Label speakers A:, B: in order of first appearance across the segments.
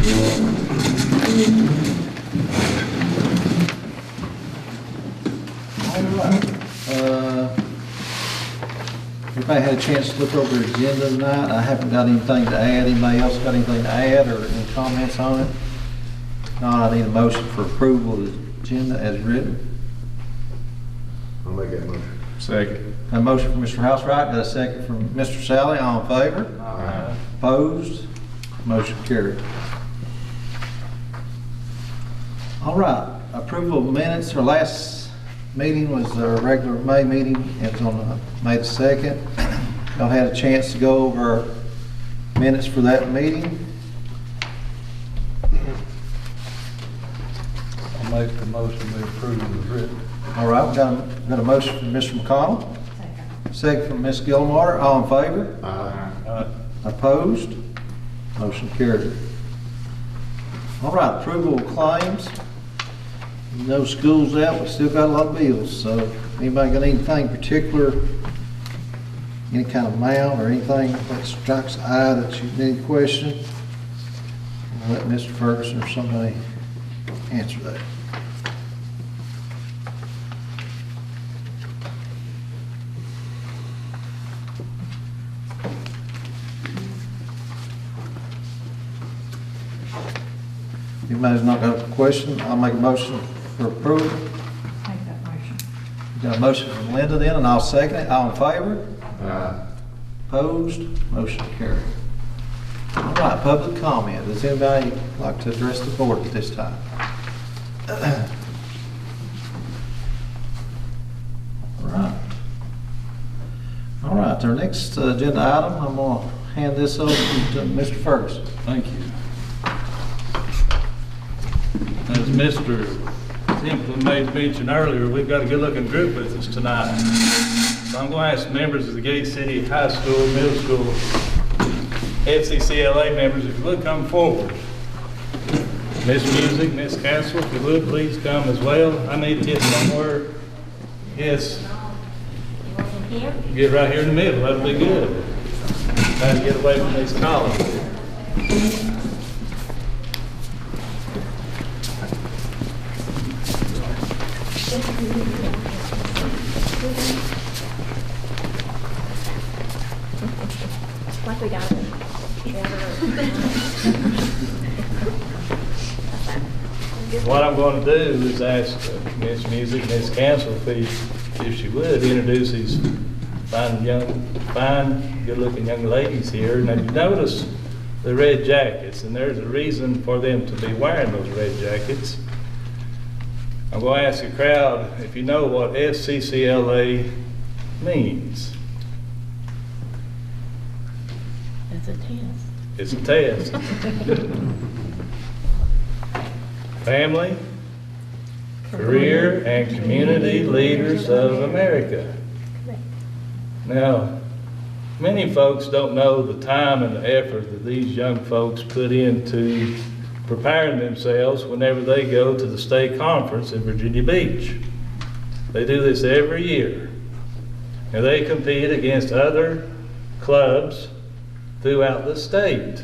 A: Everybody had a chance to look over the agenda tonight. I haven't got anything to add. Anybody else got anything to add or any comments on it? No, I need a motion for approval of the agenda as written.
B: I'll make that motion.
C: Second.
A: A motion from Mr. Housewright, got a second from Mr. Sally. All in favor?
C: Aye.
A: Opposed? Motion carried. All right, approval of minutes. Our last meeting was our regular May meeting. It was on May the 2nd. Y'all had a chance to go over minutes for that meeting.
C: I'll make the motion to approve as written.
A: All right, we got a motion from Mr. McConnell. Second from Ms. Gilmore. All in favor?
C: Aye.
A: Opposed? Motion carried. All right, approval of claims. No school's out, but still got a lot of bills. So anybody got anything particular, any kind of amount or anything that strikes the eye that you need to question? I'll let Mr. Ferguson or somebody answer that. If anybody's not got a question, I'll make a motion for approval.
D: Make that motion.
A: Got a motion from Linda then, and I'll second it. All in favor?
B: Aye.
A: Opposed? Motion carried. All right, public comment. Does anybody like to address the board at this time? All right. All right, our next agenda item, I'm going to hand this over to Mr. Ferguson.
C: Thank you. As Mr. Templin made mention earlier, we've got a good-looking group with us tonight. So I'm going to ask members of the Gate City High School, Middle School, SCCLA members, if you would come forward. Miss Music, Miss Castle, if you would, please come as well. I need to get somewhere. Yes. Get right here in the middle, that'll be good. Trying to get away from these columns.
E: Like we got it.
C: What I'm going to do is ask Miss Music, Miss Cancel, if she would, introduce these fine, good-looking young ladies here. Now, you notice the red jackets, and there's a reason for them to be wearing those red jackets. I'm going to ask the crowd if you know what SCCLA means.
E: It's a test.
C: It's a test. Family, Career, and Community Leaders of America. Now, many folks don't know the time and the effort that these young folks put into preparing themselves whenever they go to the state conference in Virginia Beach. They do this every year. And they compete against other clubs throughout the state.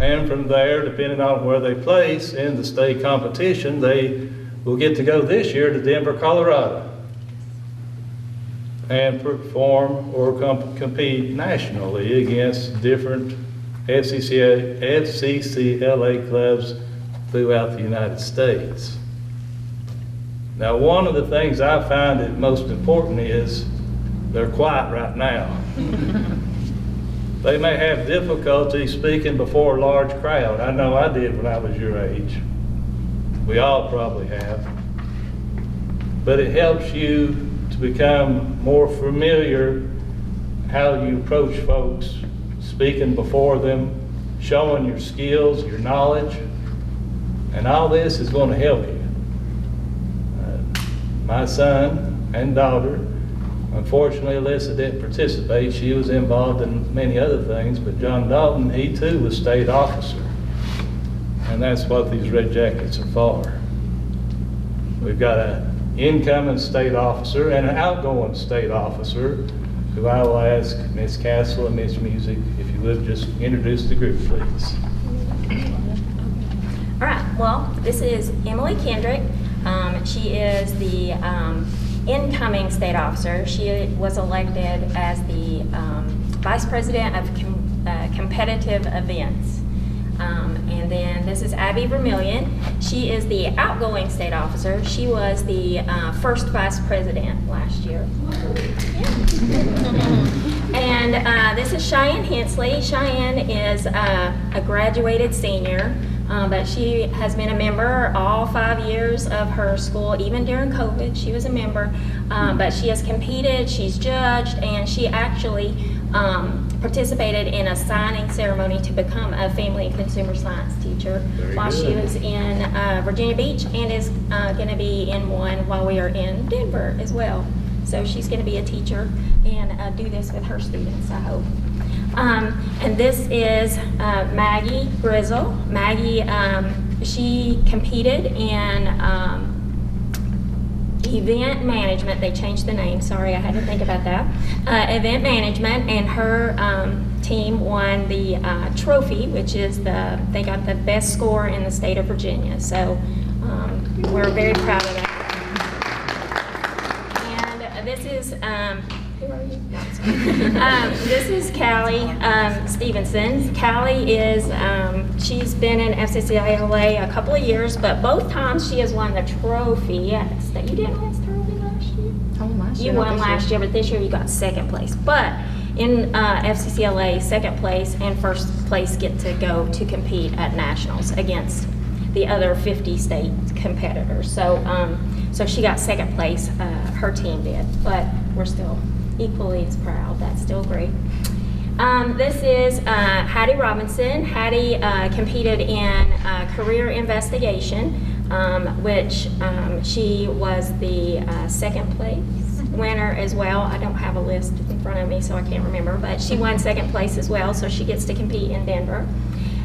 C: And from there, depending on where they place in the state competition, they will get to go this year to Denver, Colorado, and perform or compete nationally against different SCCLA clubs throughout the United States. Now, one of the things I find it most important is they're quiet right now. They may have difficulty speaking before a large crowd. I know I did when I was your age. We all probably have. But it helps you to become more familiar how you approach folks, speaking before them, showing your skills, your knowledge, and all this is going to help you. My son and daughter, unfortunately, Alyssa didn't participate. She was involved in many other things, but John Dalton, he too was state officer. And that's what these red jackets are for. We've got an incoming state officer and an outgoing state officer, who I will ask Miss Castle and Miss Music, if you would just introduce the group, please.
F: Well, this is Emily Kendrick. She is the incoming state officer. She was elected as the vice president of competitive events. And then this is Abby Vermillion. She is the outgoing state officer. She was the first vice president last year. And this is Cheyenne Hensley. Cheyenne is a graduated senior, but she has been a member all 5 years of her school, even during COVID. She was a member, but she has competed, she's judged, and she actually participated in a signing ceremony to become a family and consumer science teacher while she was in Virginia Beach, and is going to be in one while we are in Denver as well. So she's going to be a teacher and do this with her students, I hope. And this is Maggie Grizzle. Maggie, she competed in event management. They changed the name, sorry, I had to think about that. Event management, and her team won the trophy, which is they got the best score in the state of Virginia. So we're very proud of that. And this is, who are you? No, I'm sorry. This is Callie Stevenson. Callie is, she's been in FCCLA a couple of years, but both times she has won the trophy. Yes, you didn't win the trophy last year? You won last year, but this year you got second place. But in FCCLA, second place and first place get to go to compete at nationals against the other 50 state competitors. So, so she got second place, her team did, but we're still equally as proud. That's still great. This is Hattie Robinson. Hattie competed in career investigation, which she was the second place winner as well. I don't have a list in front of me, so I can't remember, but she won second place as well, so she gets to compete in Denver.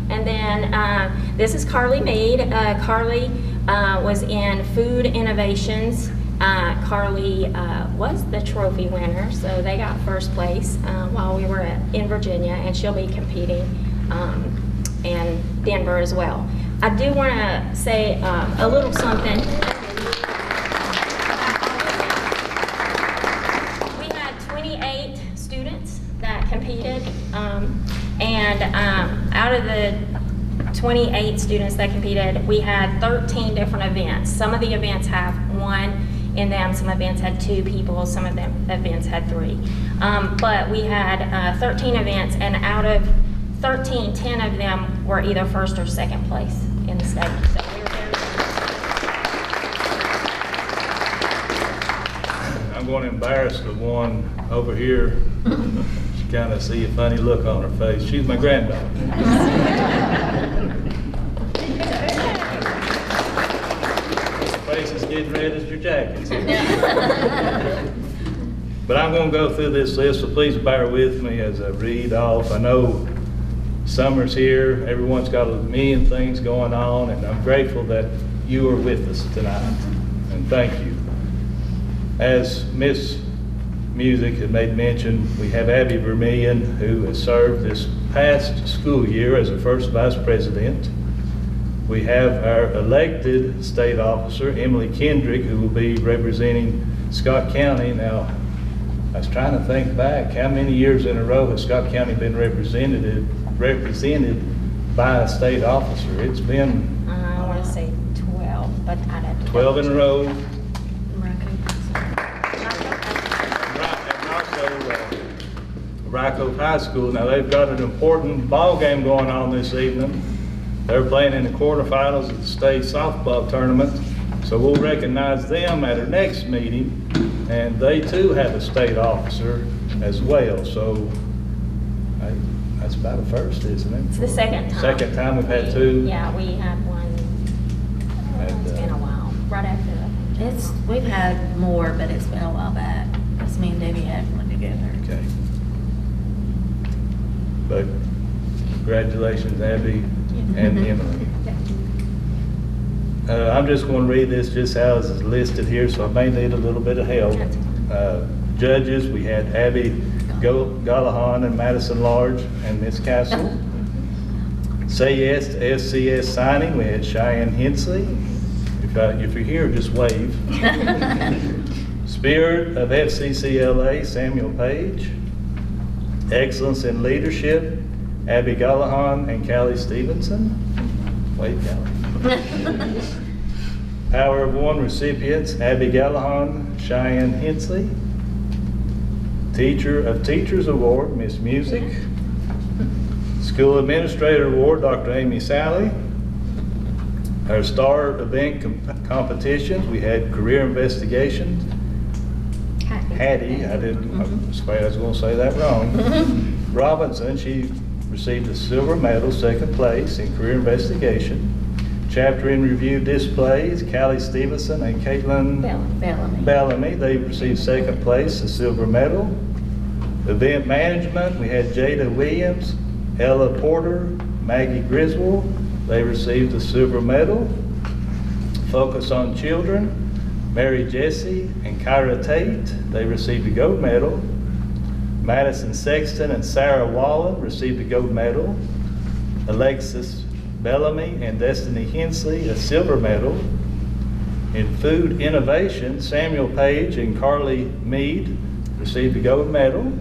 F: And then this is Carly Mead. Carly was in food innovations. Carly was the trophy winner, so they got first place while we were in Virginia, and she'll be competing in Denver as well. I do want to say a little something. We had 28 students that competed, and out of the 28 students that competed, we had 13 different events. Some of the events have one in them, some events had 2 people, some of them events had 3. But we had 13 events, and out of 13, 10 of them were either first or second place in the state. So we were very
C: I'm going to embarrass the one over here. She kind of see a funny look on her face. She's my granddaughter. Face is getting red as your jackets. But I'm going to go through this list, so please bear with me as I read off. I know summer's here, everyone's got a million things going on, and I'm grateful that you are with us tonight, and thank you. As Miss Music had made mention, we have Abby Vermillion, who has served this past school year as a first vice president. We have our elected state officer, Emily Kendrick, who will be representing Scott County. Now, I was trying to think back, how many years in a row has Scott County been represented by a state officer? It's been...
F: I want to say 12, but I'd have to...
C: 12 in a row. Rocco High School. Now, they've got an important ball game going on this evening. They're playing in the quarterfinals of the state softball tournament, so we'll recognize them at our next meeting, and they too have a state officer as well. So that's about a first, isn't it?
F: It's the second time.
C: Second time we've had 2.
F: Yeah, we had one. It's been a while. Right after that.
E: We've had more, but it's been a while back, because me and Debbie had one together.
C: Okay. But congratulations, Abby and Emily. I'm just going to read this just how it's listed here, so I may need a little bit of help. Judges, we had Abby Gallahan and Madison Large and Miss Castle. Say Yes to FCS signing, we had Cheyenne Hensley. If you're here, just wave. Spirit of FCCLA, Samuel Page. Excellence in Leadership, Abby Gallahan and Callie Stevenson. Wave, Callie. Power of One recipients, Abby Gallahan, Cheyenne Hensley. Teacher of Teachers Award, Miss Music. School Administrator Award, Dr. Amy Sally. Our star event competitions, we had Career Investigations. Hattie, I was afraid I was going to say that wrong. Robinson, she received a silver medal, second place in Career Investigation. Chapter in Review Displays, Callie Stevenson and Caitlin Bellamy, they received second place, a silver medal. Event Management, we had Jada Williams, Ella Porter, Maggie Griswold, they received a silver medal. Focus on Children, Mary Jessie and Kyra Tate, they received a gold medal. Madison Sexton and Sarah Wallen received a gold medal. Alexis Bellamy and Destiny Hensley, a silver medal. In Food Innovation, Samuel Page and Carly Mead received a gold medal.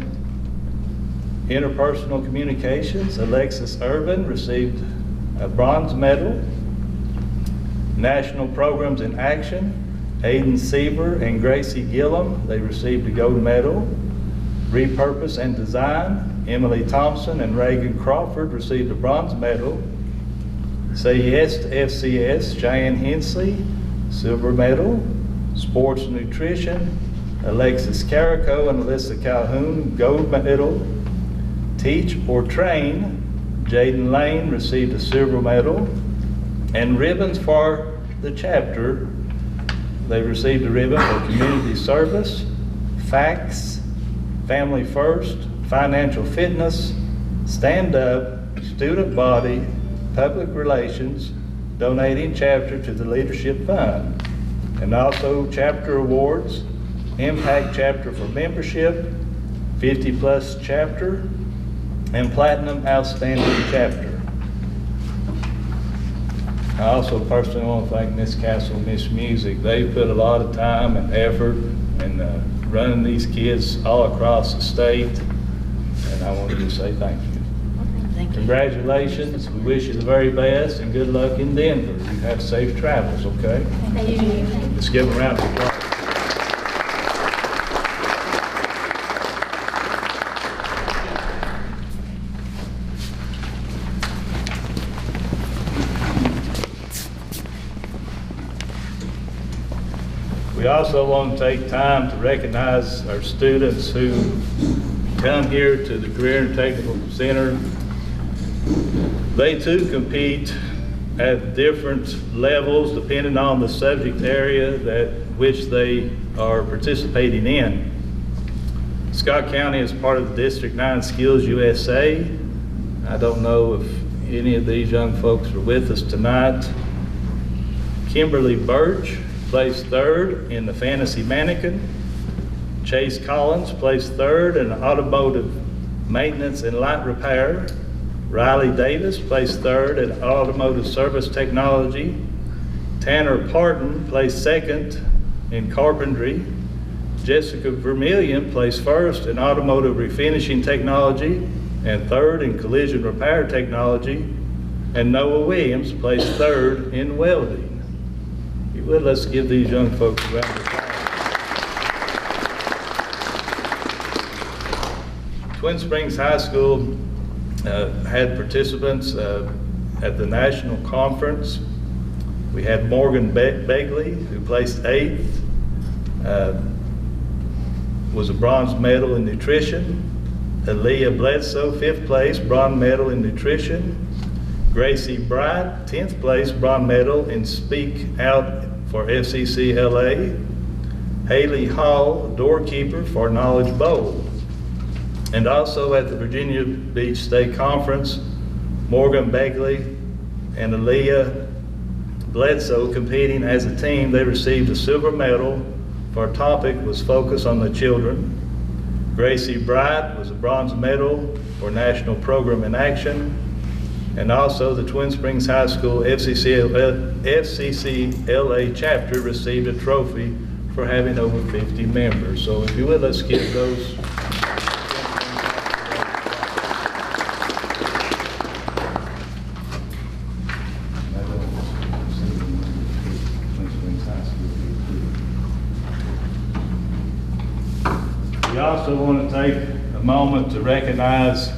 C: Interpersonal Communications, Alexis Urban received a bronze medal. National Programs in Action, Aiden Siever and Gracie Gillum, they received a gold medal. Repurpose and Design, Emily Thompson and Reagan Crawford received a bronze medal. Say Yes to FCS, Cheyenne Hensley, silver medal. Sports Nutrition, Alexis Carico and Alyssa Calhoun, gold medal. Teach or Train, Jaden Lane received a silver medal. And ribbons for the chapter, they received a ribbon for community service, facts, family first, financial fitness, stand up, student body, public relations, donating chapter to the Leadership Fund. And also chapter awards, impact chapter for membership, 50 plus chapter, and platinum outstanding chapter. I also personally want to thank Miss Castle, Miss Music. They put a lot of time and effort in running these kids all across the state, and I wanted to say thank you.
E: Thank you.
C: Congratulations. We wish you the very best and good luck in Denver. You have safe travels, okay?
E: Thank you.
C: Let's give them a round of applause. We also want to take time to recognize our students who come here to the Career and Technical Center. They too compete at different levels depending on the subject area which they are participating in. Scott County is part of the District 9 Skills USA. I don't know if any of these young folks are with us tonight. Kimberly Birch placed third in the Fantasy Mannequin. Chase Collins placed third in automotive maintenance and light repair. Riley Davis placed third in automotive service technology. Tanner Parton placed second in carpentry. Jessica Vermillion placed first in automotive refinishing technology and third in collision repair technology. And Noah Williams placed third in welding. If you would, let's give these young folks a round of applause. Twin Springs High School had participants at the national conference. We had Morgan Begley, who placed 8th, was a bronze medal in nutrition. Aaliyah Bledsoe, 5th place, bronze medal in nutrition. Gracie Bright, 10th place, bronze medal in Speak Out for FCCLA. Haley Hall, doorkeeper for Knowledge Bowl. And also at the Virginia Beach State Conference, Morgan Begley and Aaliyah Bledsoe competing as a team, they received a silver medal for our topic was focus on the children. Gracie Bright was a bronze medal for National Program in Action. and also the Twin Springs High School FCCLA chapter received a trophy for having over 50 members. So if you would, let's give those. We also want to take a moment to recognize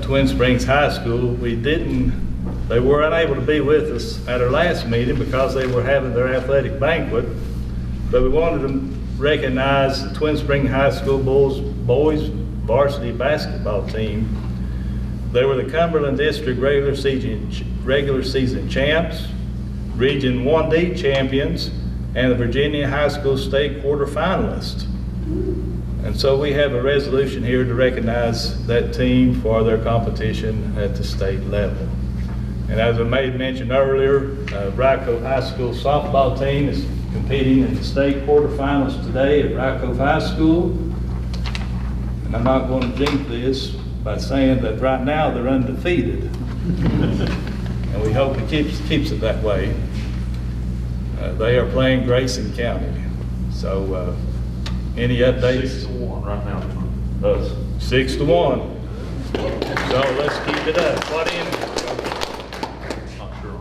C: Twin Springs High School. They were unable to be with us at our last meeting because they were having their athletic banquet, but we wanted to recognize the Twin Springs High School boys varsity basketball team. They were the Cumberland District regular season champs, Region 1D champions, and the Virginia High School State quarterfinalists. And so we have a resolution here to recognize that team for their competition at the state level. And as I mentioned earlier, Rycove High School softball team is competing in the state quarterfinals today at Rycove High School. And I'm not going to jinx this by saying that right now they're undefeated. And we hope it keeps it that way. They are playing Grayson County. So any updates?
G: 6-1 right now.
C: 6-1. So let's keep it up. What in?
G: Not sure.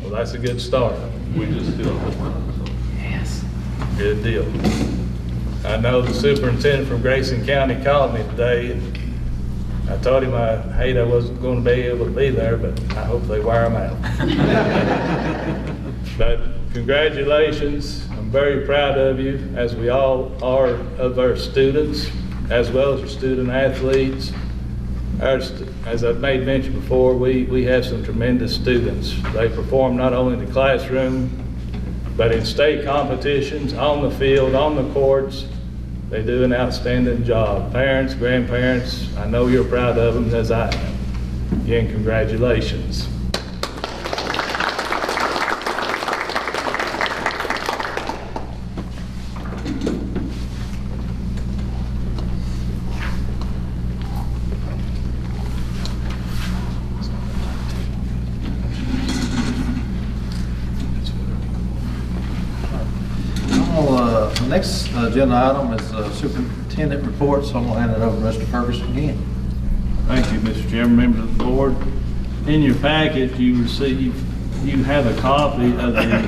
C: Well, that's a good start.
G: We just feel it.
C: Good deal. I know the superintendent from Grayson County called me today, and I told him I hate I wasn't going to be able to be there, but I hope they wear them out. But congratulations. I'm very proud of you, as we all are of our students, as well as our student athletes. As I've made mention before, we have some tremendous students. They perform not only in the classroom, but in state competitions, on the field, on the courts. They do an outstanding job. Parents, grandparents, I know you're proud of them, as I am. Again, congratulations.
A: The next agenda item is superintendent report, so I'm going to hand it over to Mr. Ferguson again.
C: Thank you, Mr. Chairman, members of the board. In your packet, you have a copy of the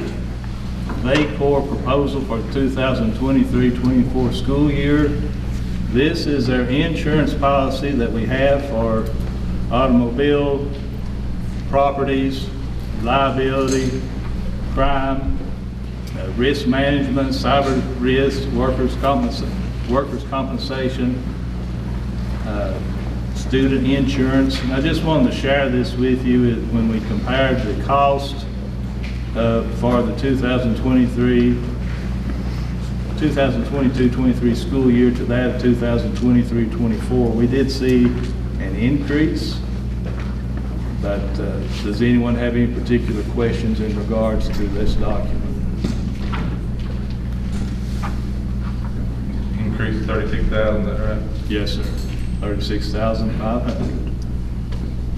C: VACOR proposal for the 2023-24 school year. This is our insurance policy that we have for automobile, properties, liability, crime, risk management, cyber risk, workers' compensation, student insurance. And I just wanted to share this with you when we compared the cost for the 2022-23 school year to that of 2023-24. We did see an increase, but does anyone have any particular questions in regards to this document?
G: Increase 36,000, is that right?
C: Yes, sir. 36,500.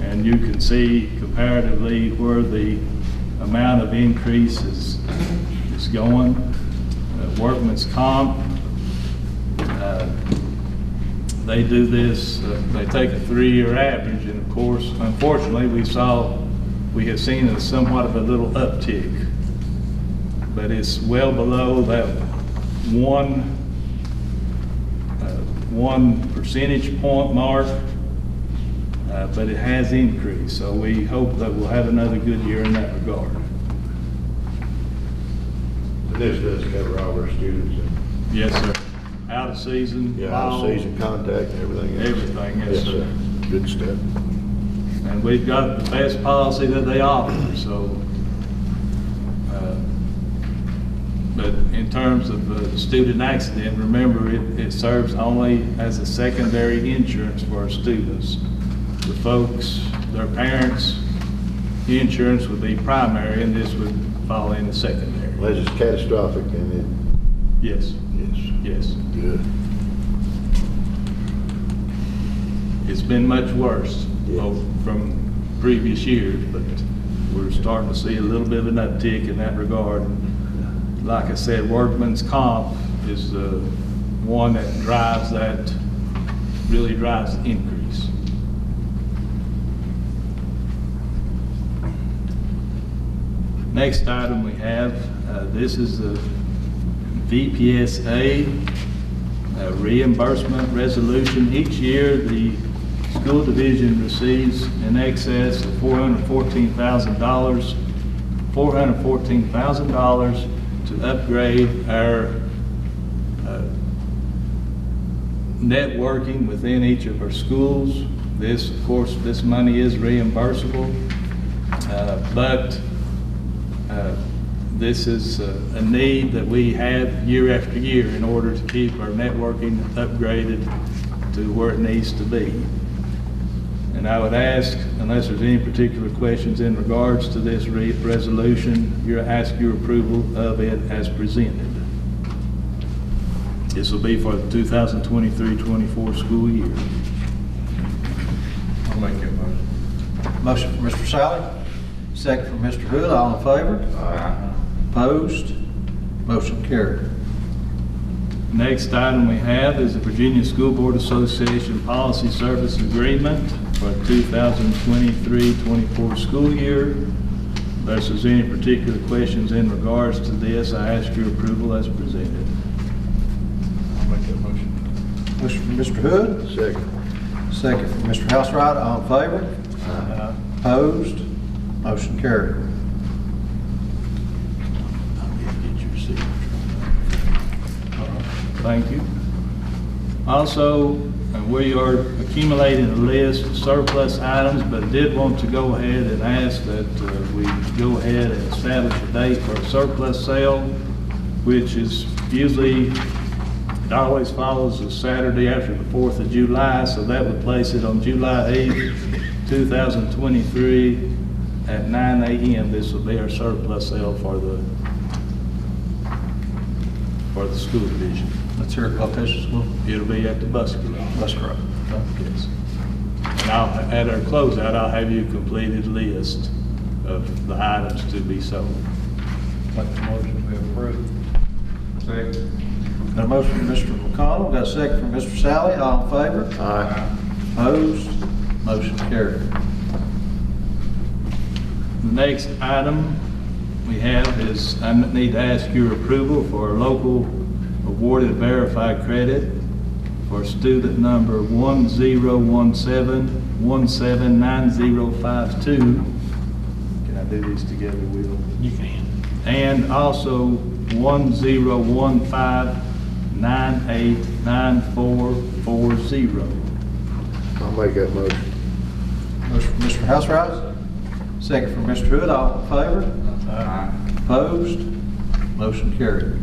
C: And you can see comparatively where the amount of increase is going. Workman's comp, they do this, they take a 3-year average, and of course, unfortunately, we have seen somewhat of a little uptick, but it's well below that one percentage point mark, but it has increased. So we hope that we'll have another good year in that regard.
B: This does cover all our students and.
C: Yes, sir. Out of season.
B: Yeah,
C: fall,
B: out-of-season contact and everything else.
C: Everything, yes, sir.
B: Good stuff.
C: And we've got the best policy that they offer, so. But in terms of the student accident, remember it serves only as a secondary insurance for our students. The folks, their parents, the insurance would be primary, and this would fall in as secondary.
B: Unless it's catastrophic, then
C: Yes, yes.
B: Good.
C: It's been much worse
B: Yeah.
C: from previous years, but we're starting to see a little bit of an uptick in that regard. Like I said, workman's comp is the one that really drives the increase. Next item we have, this is the VPSA reimbursement resolution. Each year, the school division receives in excess of $414,000 to upgrade our networking within each of our schools. This, of course, this money is reimbursable, but this is a need that we have year after year in order to keep our networking upgraded to where it needs to be. And I would ask, unless there's any particular questions in regards to this resolution, ask your approval of it as presented. This will be for the 2023-24 school year.
G: I'll make that motion.
A: Motion for Mr. Sally, second for Mr. Hood. All in favor?
G: Aye.
A: Opposed? Motion carried.
C: Next item we have is the Virginia School Board Association Policy Service Agreement for the 2023-24 school year. Unless there's any particular questions in regards to this, I ask your approval as presented.
G: I'll make that motion.
A: Motion for Mr. Hood,
B: Second.
A: second for Mr. Housewright. All in favor? Opposed? Motion carried.
C: Thank you. Also, we are accumulating a list of surplus items, but I did want to go ahead and ask that we go ahead and establish a date for a surplus sale, which is usually, it always follows the Saturday after the 4th of July, so that would place it on July 8th, 2023 at 9 a.m. This will be our surplus sale for the school division.
A: Let's hear it, Politician School.
C: It'll be at the bus garage.
A: That's correct.
C: Yes. And at our closeout, I'll have you a completed list of the items to be sold.
G: Make the motion to approve. Second.
A: Got a motion from Mr. McConnell, got a second from Mr. Sally. All in favor?
B: Aye.
A: Opposed? Motion carried.
C: The next item we have is, I need to ask your approval for a local awarded verified credit for student number 1017179052. Can I do these together, Will? You can. And also 1015989440.
B: I'll make that motion.
A: Motion from Mr. Housewright, second from Mr. Hood. All in favor?
G: Aye.
A: Opposed? Motion carried.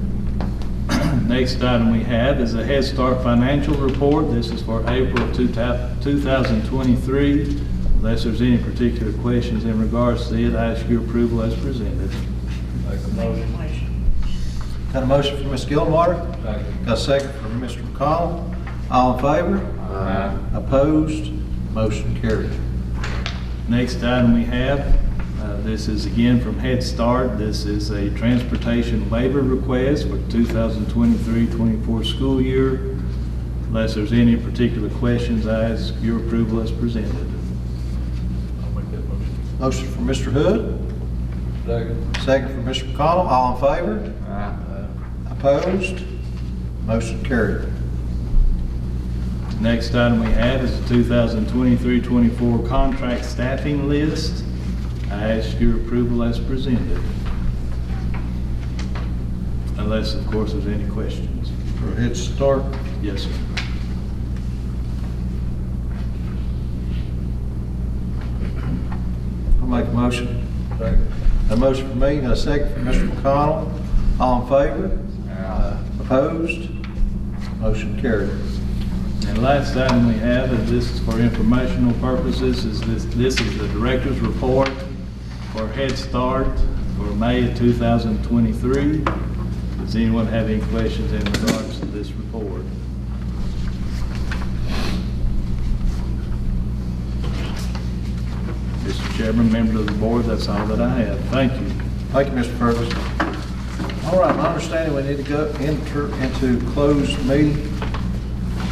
C: Next item we have is a Head Start financial report. This is for April 2023. Unless there's any particular questions in regards to it, I ask your approval as presented.
G: Make a motion.
A: Got a motion from Ms. Gilmore,
G: Second.
A: got a second from Mr. McConnell. All in favor?
G: Aye.
A: Opposed? Motion carried.
C: Next item we have, this is again from Head Start. This is a transportation waiver request for 2023-24 school year. Unless there's any particular questions, I ask your approval as presented.
G: I'll make that motion.
A: Motion from Mr. Hood,
G: Second.
A: second from Mr. McConnell. All in favor?
G: Aye.
A: Opposed? Motion carried.
C: Next item we have is the 2023-24 contract staffing list. I ask your approval as presented. Unless, of course, there's any questions.
A: For Head Start,
C: Yes, sir.
A: I'll make a motion.
G: Second.
A: A motion from me, got a second from Mr. McConnell. All in favor?
G: Aye.
A: Opposed? Motion carried.
C: And last item we have, and this is for informational purposes, is this is the director's report for Head Start for May of 2023. Does anyone have any questions in regards to this report?
G: Chairman, members of the board, that's all that I have. Thank you.
A: Thank you, Mr. Ferguson. All right, my understanding, we need to go into closed meeting.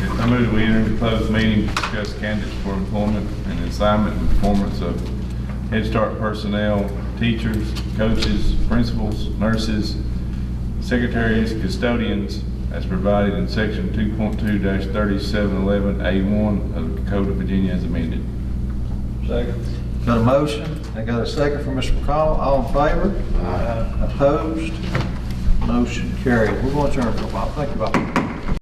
H: Yes, I move we enter into closed meeting to discuss candidates for employment and assignment and performance of Head Start personnel, teachers, coaches, principals, nurses, secretaries, custodians, as provided in section 2.2-3711A1 of the Code of Virginia as amended.
G: Second.
A: Got a motion, I got a second from Mr. McCall, all in favor? Opposed? Motion carried. We're going to adjourn for a while. Thank you, Bob.